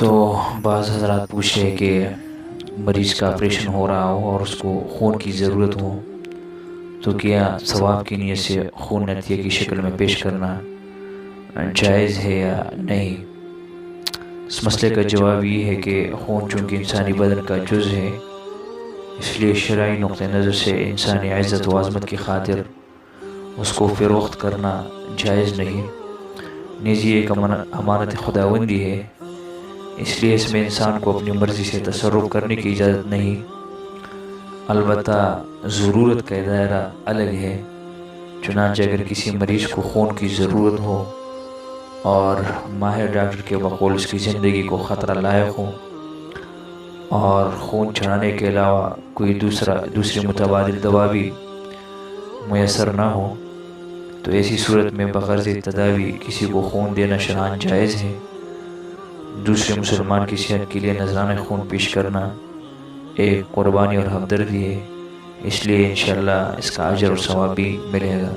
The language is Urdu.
تو بعض حضرات پوچھ رہے کہ مریض کا آپریشن ہو رہا ہو اور اس کو خون کی ضرورت ہو تو کیا ثواب کی نیت سے خون عطیہ کی شکل میں پیش کرنا جائز ہے یا نہیں؟ اس مسئلے کا جواب یہ ہے کہ خون چونکہ انسانی بدن کا جز ہے، اس لیے شرعی نقطہ نظر سے انسانی عزت و عظمت کی خاطر اس کو فروخت کرنا جائز نہیں، نیز یہ ایک امانت خداوندی ہے، اس لیے اس میں انسان کو اپنی مرضی سے تصرف کرنے کی اجازت نہیں۔ البتہ ضرورت کا دائرہ الگ ہے، چنانچہ اگر کسی مریض کو خون کی ضرورت ہو اور ماہر ڈاکٹر کے بقول اس کی زندگی کو خطرہ لاحق ہو اور خون چڑھانے کے علاوہ کوئی دوسری متبادل دوا بھی میسر نہ ہو تو ایسی صورت میں بغرض تداوی کسی کو خون دینا شرعاً جائز ہے۔ دوسرے مسلمان کی صحت کے لیے نذرانہ خون پیش کرنا ایک قربانی اور ہمدردی ہے، اس لیے انشاءاللہ اس کا اجر اور ثواب بھی ملے گا۔